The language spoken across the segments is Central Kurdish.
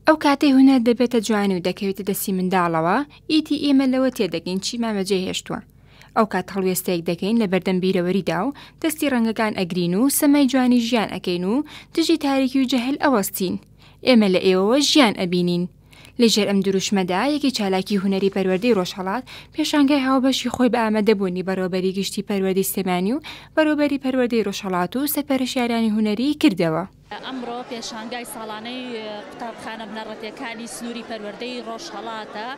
ئەو کاتەی هونەر دەبێتە جوانی و دەکەوێتە دەستی منداڵەوە، ئیتی ئێمە لەوە تێدەگەین چی مامەجێ هێشتووە. ئەو کات هەڵوێستەیەک دەکەین لە بەردەم بیرەوەریدا و دەستی ڕەنگەکان ئەگرین و سەمای جوانی ژیان ئەکەین و دژی تاریکی و جەهل ئەوەستین. ئێمە لە ئێوەوە ژیان ئەبینین. لەژێر ئەم دروشمەدا یەکی چالاکی هونەری پەروەردەی ڕۆژهەڵات پێشانگای هاوبەشی خۆی بە ئامادەبوونی بەڕێوەبەری گشتی پەروەردەی سلێمانی و بەڕێوەبەری پەروەردەی ڕۆژهەڵات و سەرپەرشتیارانی هونەری کردەوە. ئەمڕۆ پێشانگای ساڵانەی قوتابخانە بنەڕەتیەکانی سنووری پەروەردەی ڕۆژهەڵاتە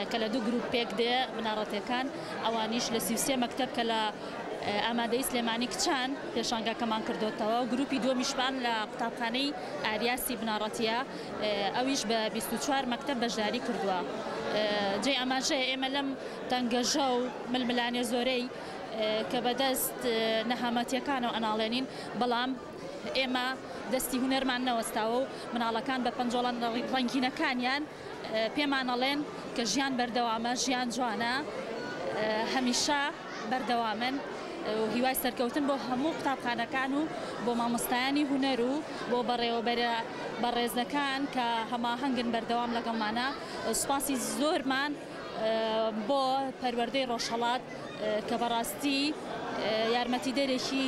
کە لە دوو گروپێک دێ بنەڕەتیەکان، ئەوانیش لە 33 مەکتەب کە لە ئامادەی سلێمانی کچان پێشانگاکەمان کردوتەوە و گروپی دووەمیشمان لە قوتابخانەی ئاریاسی بنەڕەتیە، ئەویش بە 24 مەکتەب بەشداری کردووە. جێ ئەماژەیە ئێمە لەم تەنگەژە و ململانێ زۆرەی کە بەدەست نەهامەتیەکانەوە ئەناڵێنین، بەڵام ئێمە دەستی هونەرمان نەوەستاوە و مناڵەکان بە پەنجۆڵە ڕەنگینەکانیان پێمانەڵێن کە ژیان بەردەوامە، ژیان جوانە، هەمیشە بەردەوامن و هیوای سەرکەوتن بۆ هەموو قوتابخانەکان و بۆ مامۆستایانی هونەر و بۆ بەڕێزەکان کە هەماهەنگن بەردەوام لەگەڵمانە. سوپاسی زۆرمان بۆ پەروەردەی ڕۆژهەڵات کە بەڕاستی یارمەتیدەرێکی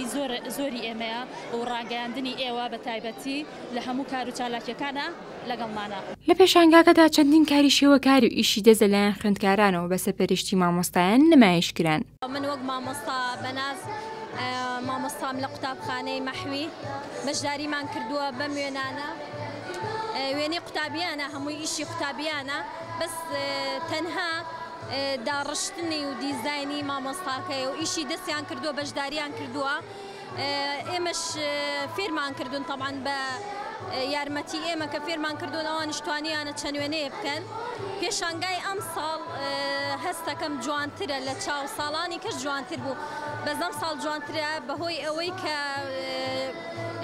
زۆری ئێمەیە و ڕاگەیاندنی ئێوە بە تایبەتی لە هەموو کار و چالاکیەکانە لەگەڵمانە. لە پێشانگاکەدا چەندین کاری شێوەکاری و ئیشی دەست لەلایەن خوێندکارانەوە بە سەرپەرشتی مامۆستایان نمایشکران. من وەک مامۆستا بەناز مامۆستام لە قوتابخانەی مەحوی بەشداریمان کردووە بەم وێنانە. وێنەی قوتابیانە، هەمووی ئیشی قوتابیانە، بەس تەنها داڕشتنی و دیزاینی مامۆستاکەی و ئیشی دەستیان کردووە، بەشداریان کردووە. ئێمەش فێرمان کردوون تەبعاً بە یارمەتی ئێمە کە فێرمان کردوون ئەوان شتوانیانە چەند وێنەیە بکەن. پێشانگای ئەم ساڵ هەستەکەم جوانترە لە چاو ساڵانی کەش جوانتر بوو، بەزەم ساڵ جوانترە بەهۆی ئەوەی کە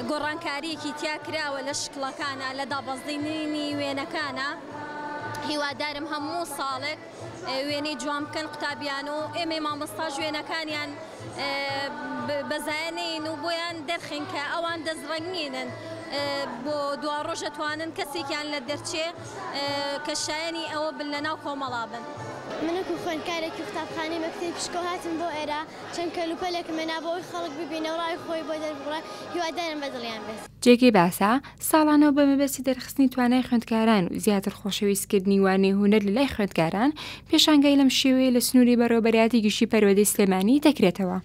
گۆڕانکاریەکی تیا کراوە لە شکڵەکانە، لە دابەزینی وێنەکانە. هیوادارم هەموو ساڵێک وێنەی جوان بکەن قوتابیان و ئێمە مامۆستا وێنەکانیان بەزایەنین و بۆیان دەرخین کە ئەوان دەستڕەنگینن بۆ دوا ڕۆژە توانن کەسێکیان لە دەرچێ کە شایەنی ئەوە بن لەناو کۆمەڵا بن. منەکو خوێندکارێکی قوتابخانەی مەکتەبی پشکۆ هاتم بۆ ئێرە چەند کەلوپەلێکم هێنا بۆ ئەوەی خەڵک ببینە و ڕای خۆی بۆ دەربڕە، هیوادارم بەدڵیان بێت. جێگەی باسا ساڵانەوە بە مەبەستی دەرخستنی توانای خوێندکاران و زیاتر خۆشەویستکردنی وانەی هونەر لە لای خوێندکاران، پێشانگای لەم شێوەیە لە سنووری بەڕێوەبەریاتی گشتی پەروەردەی سلێمانی دەکرێتەوە.